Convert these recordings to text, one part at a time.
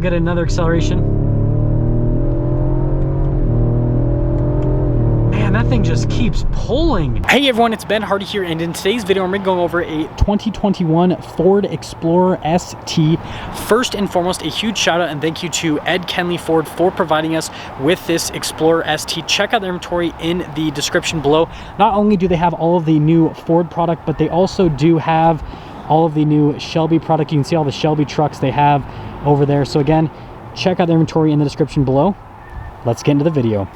get another acceleration. Man, that thing just keeps pulling. Hey everyone, it's Ben Hardy here, and in today's video, I'm going over a 2021 Ford Explorer ST. First and foremost, a huge shout out and thank you to Ed Kenley Ford for providing us with this Explorer ST. Check out their inventory in the description below. Not only do they have all of the new Ford product, but they also do have all of the new Shelby product. You can see all the Shelby trucks they have over there. So again, check out their inventory in the description below. Let's get into the video.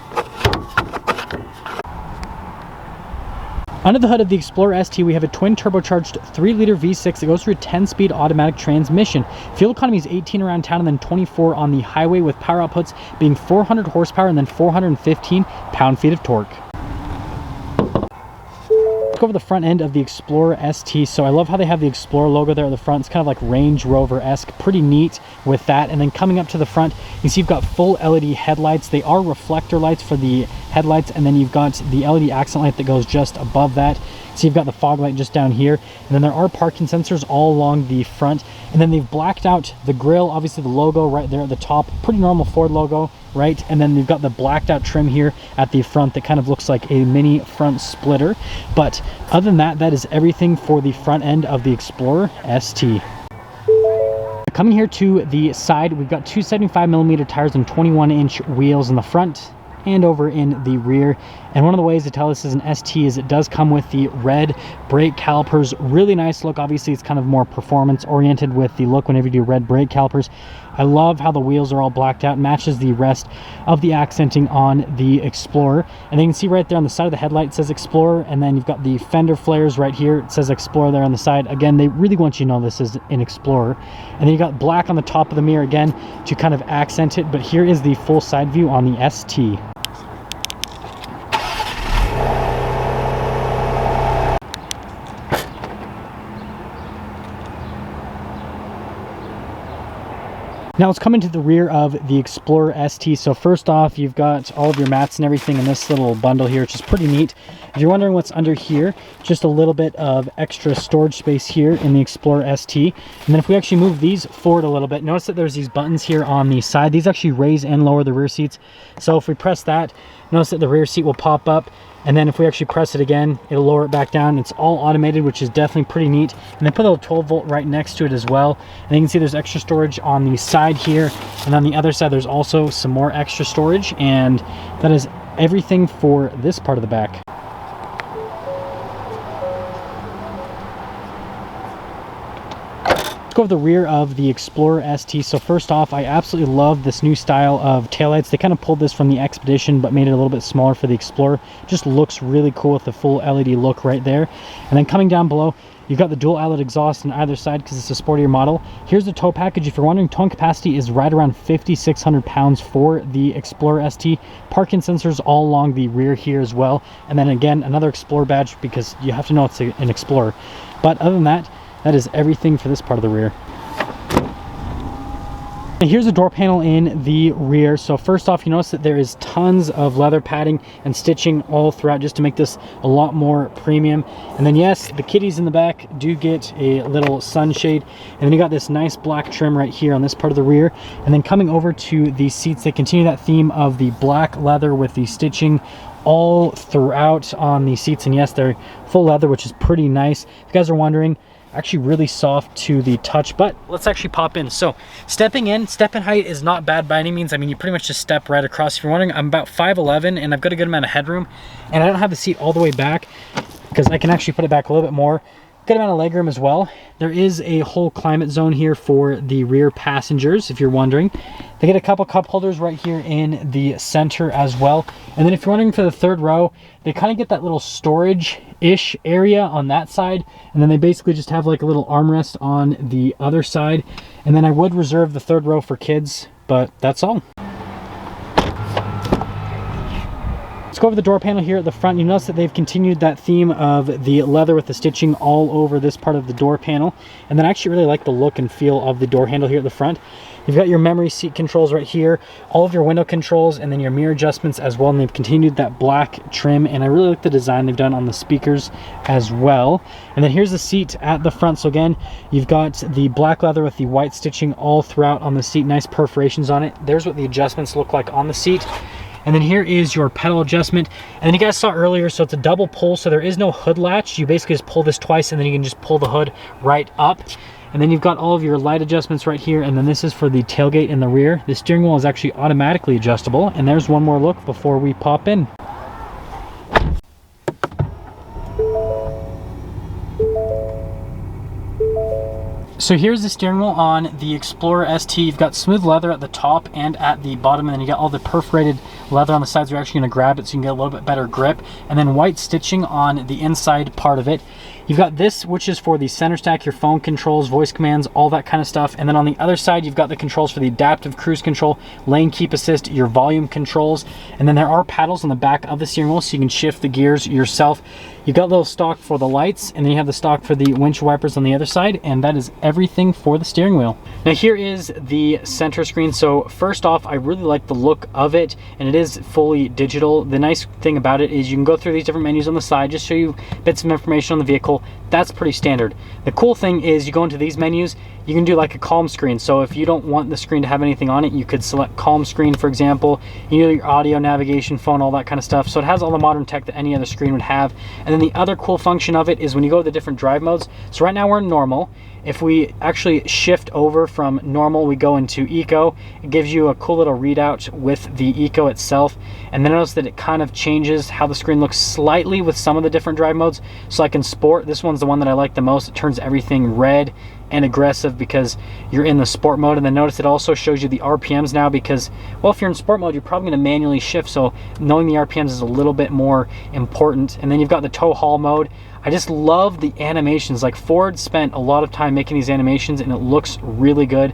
Under the hood of the Explorer ST, we have a twin turbocharged 3-liter V6 that goes through a 10-speed automatic transmission. Fuel economy is 18 around town and then 24 on the highway, with power outputs being 400 horsepower and then 415 pound-feet of torque. Look over the front end of the Explorer ST. So I love how they have the Explorer logo there at the front. It's kind of like Range Rover-esque, pretty neat with that. And then coming up to the front, you see you've got full LED headlights. They are reflector lights for the headlights, and then you've got the LED accent light that goes just above that. So you've got the fog light just down here, and then there are parking sensors all along the front, and then they've blacked out the grille, obviously the logo right there at the top, pretty normal Ford logo, right? And then you've got the blacked out trim here at the front that kind of looks like a mini front splitter. But other than that, that is everything for the front end of the Explorer ST. Coming here to the side, we've got two 75mm tires and 21-inch wheels in the front and over in the rear. And one of the ways to tell this is an ST is it does come with the red brake calipers. Really nice look. Obviously it's kind of more performance oriented with the look whenever you do red brake calipers. I love how the wheels are all blacked out, matches the rest of the accenting on the Explorer. And then you can see right there on the side of the headlight it says Explorer, and then you've got the fender flares right here. It says Explorer there on the side. Again, they really want you to know this is an Explorer. And then you got black on the top of the mirror again to kind of accent it. But here is the full side view on the ST. Now let's come into the rear of the Explorer ST. So first off, you've got all of your mats and everything in this little bundle here, which is pretty neat. If you're wondering what's under here, just a little bit of extra storage space here in the Explorer ST. And then if we actually move these forward a little bit, notice that there's these buttons here on the side. These actually raise and lower the rear seats. So if we press that, notice that the rear seat will pop up. And then if we actually press it again, it'll lower it back down. It's all automated, which is definitely pretty neat. And they put a little 12 volt right next to it as well. And you can see there's extra storage on the side here. And on the other side, there's also some more extra storage. And that is everything for this part of the back. Go over the rear of the Explorer ST. So first off, I absolutely love this new style of taillights. They kind of pulled this from the Expedition but made it a little bit smaller for the Explorer. Just looks really cool with the full LED look right there. And then coming down below, you've got the dual outlet exhaust on either side because it's a sportier model. Here's the tow package. If you're wondering, towing capacity is right around 5,600 pounds for the Explorer ST. Parking sensors all along the rear here as well. And then again, another Explorer badge because you have to know it's an Explorer. But other than that, that is everything for this part of the rear. And here's the door panel in the rear. So first off, you notice that there is tons of leather padding and stitching all throughout just to make this a lot more premium. And then yes, the kitties in the back do get a little sunshade. And then you got this nice black trim right here on this part of the rear. And then coming over to the seats, they continue that theme of the black leather with the stitching all throughout on the seats. And yes, they're full leather, which is pretty nice. If you guys are wondering, actually really soft to the touch. But let's actually pop in. So step in height is not bad by any means. I mean, you pretty much just step right across. If you're wondering, I'm about 5'11", and I've got a good amount of headroom, and I don't have the seat all the way back because I can actually put it back a little bit more. Good amount of legroom as well. There is a whole climate zone here for the rear passengers, if you're wondering. They get a couple cup holders right here in the center as well. And then if you're wondering for the third row, they kind of get that little storage-ish area on that side. And then they basically just have like a little armrest on the other side. And then I would reserve the third row for kids, but that's all. Let's go over the door panel here at the front. You notice that they've continued that theme of the leather with the stitching all over this part of the door panel. And then I actually really like the look and feel of the door handle here at the front. You've got your memory seat controls right here, all of your window controls, and then your mirror adjustments as well. And they've continued that black trim, and I really like the design they've done on the speakers as well. And then here's the seat at the front. So again, you've got the black leather with the white stitching all throughout on the seat, nice perforations on it. There's what the adjustments look like on the seat. And then here is your pedal adjustment. And then you guys saw earlier, so it's a double pull, so there is no hood latch. You basically just pull this twice, and then you can just pull the hood right up. And then you've got all of your light adjustments right here, and then this is for the tailgate in the rear. The steering wheel is actually automatically adjustable, and there's one more look before we pop in. So here's the steering wheel on the Explorer ST. You've got smooth leather at the top and at the bottom, and then you got all the perforated leather on the sides. You're actually going to grab it so you can get a little bit better grip, and then white stitching on the inside part of it. You've got this, which is for the center stack, your phone controls, voice commands, all that kind of stuff. And then on the other side, you've got the controls for the adaptive cruise control, lane keep assist, your volume controls. And then there are paddles on the back of the steering wheel so you can shift the gears yourself. You've got a little stock for the lights, and then you have the stock for the windshield wipers on the other side, and that is everything for the steering wheel. Now here is the center screen. So first off, I really like the look of it, and it is fully digital. The nice thing about it is you can go through these different menus on the side, just show you bits of information on the vehicle. That's pretty standard. The cool thing is you go into these menus, you can do like a calm screen. So if you don't want the screen to have anything on it, you could select calm screen, for example. You know, your audio, navigation, phone, all that kind of stuff. So it has all the modern tech that any other screen would have. And then the other cool function of it is when you go to the different drive modes. So right now we're in normal. If we actually shift over from normal, we go into eco. It gives you a cool little readout with the eco itself. And then notice that it kind of changes how the screen looks slightly with some of the different drive modes. So like in sport, this one's the one that I like the most. It turns everything red and aggressive because you're in the sport mode. And then notice it also shows you the RPMs now because, well, if you're in sport mode, you're probably going to manually shift. So knowing the RPMs is a little bit more important. And then you've got the tow haul mode. I just love the animations. Like Ford spent a lot of time making these animations, and it looks really good.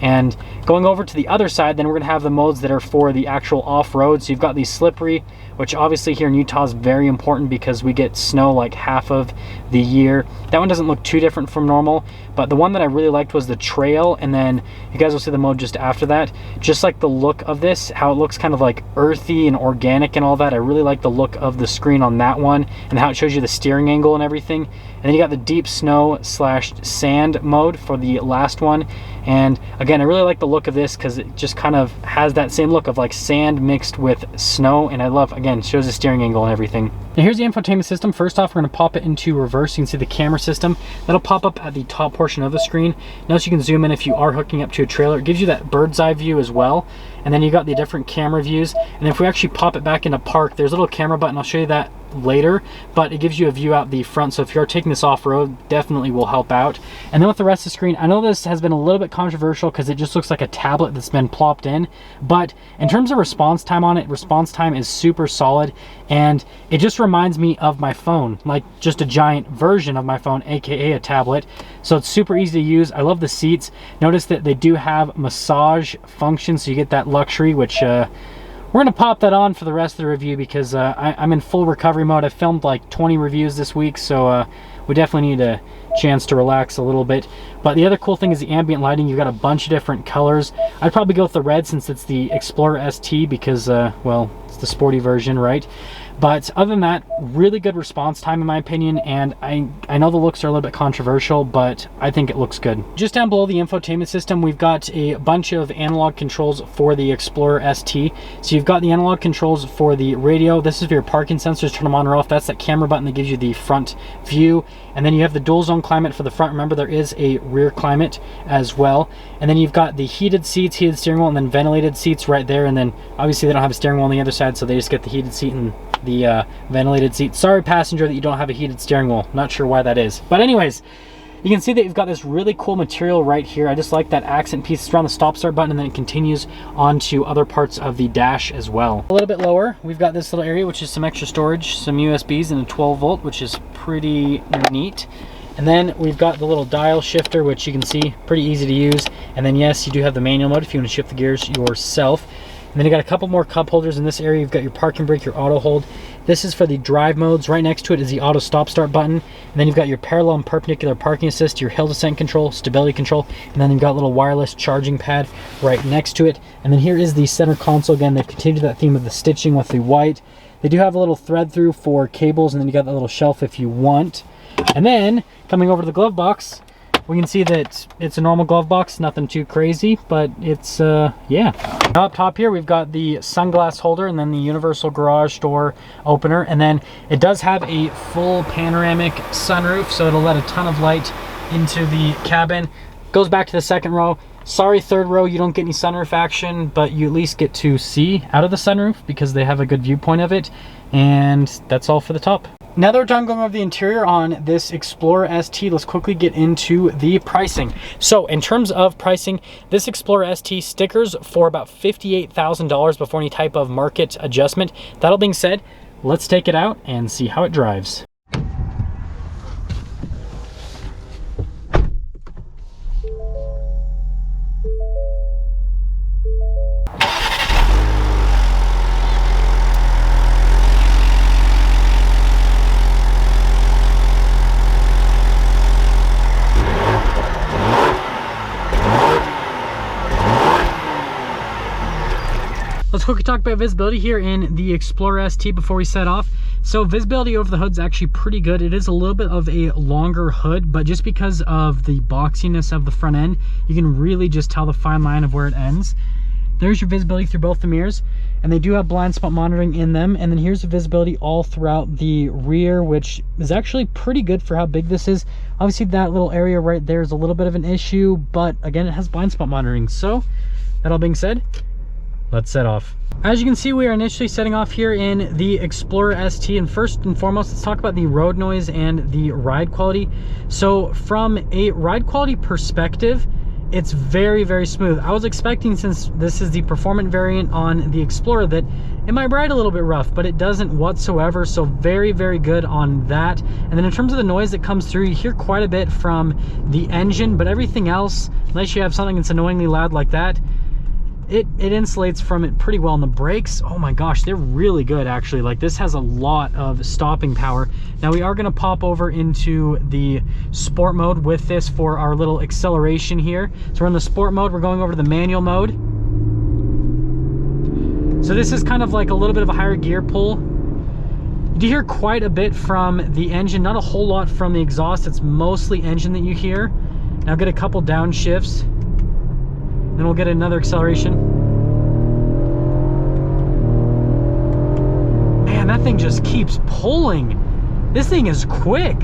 And going over to the other side, then we're going to have the modes that are for the actual off-road. So you've got the slippery, which obviously here in Utah is very important because we get snow like half of the year. That one doesn't look too different from normal, but the one that I really liked was the trail. And then you guys will see the mode just after that. Just like the look of this, how it looks kind of like earthy and organic and all that. I really like the look of the screen on that one and how it shows you the steering angle and everything. And then you got the deep snow / sand mode for the last one. And again, I really like the look of this because it just kind of has that same look of like sand mixed with snow. And I love, again, shows the steering angle and everything. Now here's the infotainment system. First off, we're going to pop it into reverse. You can see the camera system. That'll pop up at the top portion of the screen. Notice you can zoom in if you are hooking up to a trailer. It gives you that bird's eye view as well. And then you got the different camera views. And if we actually pop it back into park, there's a little camera button. I'll show you that later, but it gives you a view out the front. So if you're taking this off-road, definitely will help out. And then with the rest of the screen, I know this has been a little bit controversial because it just looks like a tablet that's been plopped in, but in terms of response time on it, response time is super solid, and it just reminds me of my phone, like just a giant version of my phone, aka a tablet. So it's super easy to use. I love the seats. Notice that they do have massage function, so you get that luxury, which we're going to pop that on for the rest of the review because I'm in full recovery mode. I've filmed like 20 reviews this week, so we definitely need a chance to relax a little bit. But the other cool thing is the ambient lighting. You've got a bunch of different colors. I'd probably go with the red since it's the Explorer ST because, well, it's the sporty version, right? But other than that, really good response time in my opinion, and I know the looks are a little bit controversial, but I think it looks good. Just down below the infotainment system, we've got a bunch of analog controls for the Explorer ST. So you've got the analog controls for the radio. This is for your parking sensors, turn them on or off. That's that camera button that gives you the front view. And then you have the dual zone climate for the front. Remember, there is a rear climate as well. And then you've got the heated seats, heated steering wheel, and then ventilated seats right there. And then obviously they don't have a steering wheel on the other side, so they just get the heated seat and the ventilated seat. Sorry, passenger, that you don't have a heated steering wheel. Not sure why that is. But anyways, you can see that you've got this really cool material right here. I just like that accent piece. It's around the stop start button, and then it continues on to other parts of the dash as well. A little bit lower, we've got this little area, which is some extra storage, some USBs and a 12 volt, which is pretty neat. And then we've got the little dial shifter, which you can see, pretty easy to use. And then yes, you do have the manual mode if you want to shift the gears yourself. And then you got a couple more cup holders in this area. You've got your parking brake, your auto hold. This is for the drive modes. Right next to it is the auto stop start button. And then you've got your parallel and perpendicular parking assist, your hill descent control, stability control, and then you've got a little wireless charging pad right next to it. And then here is the center console. Again, they've continued that theme of the stitching with the white. They do have a little thread through for cables, and then you got that little shelf if you want. And then coming over to the glove box, we can see that it's a normal glove box, nothing too crazy, but it's, yeah. Now up top here, we've got the sunglass holder and then the universal garage door opener. And then it does have a full panoramic sunroof, so it'll let a ton of light into the cabin. Goes back to the second row. Sorry, third row, you don't get any sunroof action, but you at least get to see out of the sunroof because they have a good viewpoint of it. And that's all for the top. Now that we're done going over the interior on this Explorer ST, let's quickly get into the pricing. So in terms of pricing, this Explorer ST stickers for about $58,000 before any type of market adjustment. That all being said, let's take it out and see how it drives. Let's quickly talk about visibility here in the Explorer ST before we set off. So visibility over the hood is actually pretty good. It is a little bit of a longer hood, but just because of the boxiness of the front end, you can really just tell the fine line of where it ends. There's your visibility through both the mirrors, and they do have blind spot monitoring in them. And then here's the visibility all throughout the rear, which is actually pretty good for how big this is. Obviously that little area right there is a little bit of an issue, but again, it has blind spot monitoring. So that all being said, let's set off. As you can see, we are initially setting off here in the Explorer ST, and first and foremost, let's talk about the road noise and the ride quality. So from a ride quality perspective, it's very, very smooth. I was expecting, since this is the performance variant on the Explorer, that it might ride a little bit rough, but it doesn't whatsoever. So very, very good on that. And then in terms of the noise that comes through, you hear quite a bit from the engine, but everything else, unless you have something that's annoyingly loud like that, it insulates from it pretty well. And the brakes, oh my gosh, they're really good actually. Like, this has a lot of stopping power. Now we are going to pop over into the sport mode with this for our little acceleration here. So we're in the sport mode, we're going over to the manual mode. So this is kind of like a little bit of a higher gear pull. You do hear quite a bit from the engine, not a whole lot from the exhaust. It's mostly engine that you hear. Now get a couple downshifts. Then we'll get another acceleration. Man, that thing just keeps pulling. This thing is quick.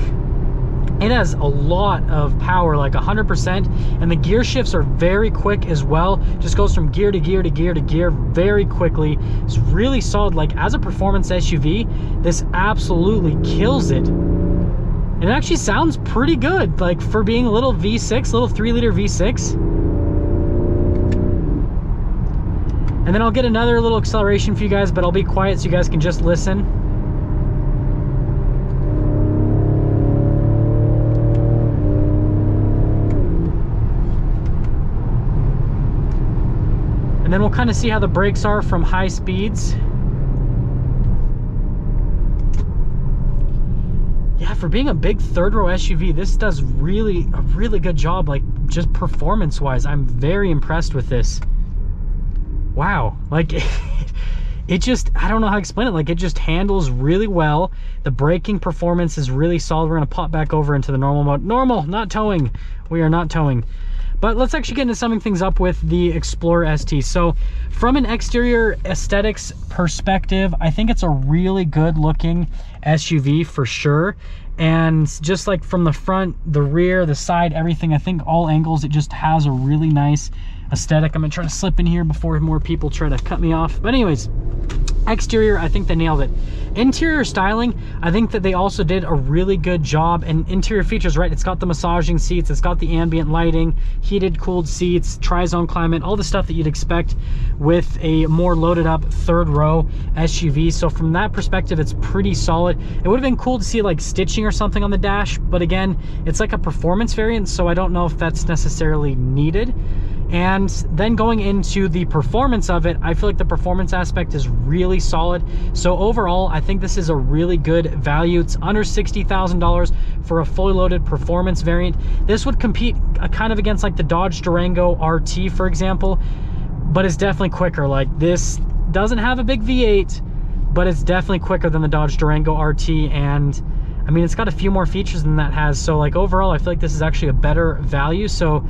It has a lot of power, like 100%, and the gear shifts are very quick as well. Just goes from gear to gear to gear to gear very quickly. It's really solid. Like, as a performance SUV, this absolutely kills it. And it actually sounds pretty good, like for being a little V6, little 3-liter V6. And then I'll get another little acceleration for you guys, but I'll be quiet so you guys can just listen. And then we'll kind of see how the brakes are from high speeds. Yeah, for being a big third row SUV, this does a really good job, like just performance wise. I'm very impressed with this. Wow, like it just, I don't know how to explain it. Like, it just handles really well. The braking performance is really solid. We're gonna pop back over into the normal mode. Normal, not towing. We are not towing. But let's actually get into summing things up with the Explorer ST. So from an exterior aesthetics perspective, I think it's a really good looking SUV for sure. And just like from the front, the rear, the side, everything, I think all angles, it just has a really nice aesthetic. I'm gonna try to slip in here before more people try to cut me off. But anyways, exterior, I think they nailed it. Interior styling, I think that they also did a really good job. And interior features, right? It's got the massaging seats, it's got the ambient lighting, heated, cooled seats, tri-zone climate, all the stuff that you'd expect with a more loaded up third row SUV. So from that perspective, it's pretty solid. It would have been cool to see like stitching or something on the dash, but again, it's like a performance variant, so I don't know if that's necessarily needed. And then going into the performance of it, I feel like the performance aspect is really solid. So overall, I think this is a really good value. It's under $60,000 for a fully loaded performance variant. This would compete kind of against like the Dodge Durango RT, for example, but it's definitely quicker. Like, this doesn't have a big V8, but it's definitely quicker than the Dodge Durango RT. And I mean, it's got a few more features than that has. So like overall, I feel like this is actually a better value. So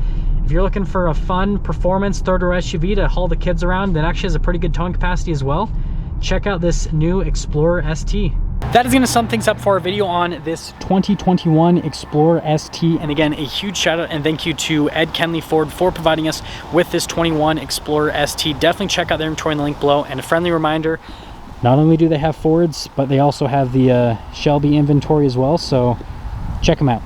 if you're looking for a fun performance third row SUV to haul the kids around that actually has a pretty good towing capacity as well, check out this new Explorer ST. That is going to sum things up for our video on this 2021 Explorer ST. And again, a huge shout out and thank you to Ed Kenley Ford for providing us with this 21 Explorer ST. Definitely check out their inventory in the link below. And a friendly reminder, not only do they have Fords, but they also have the Shelby inventory as well. So check them out.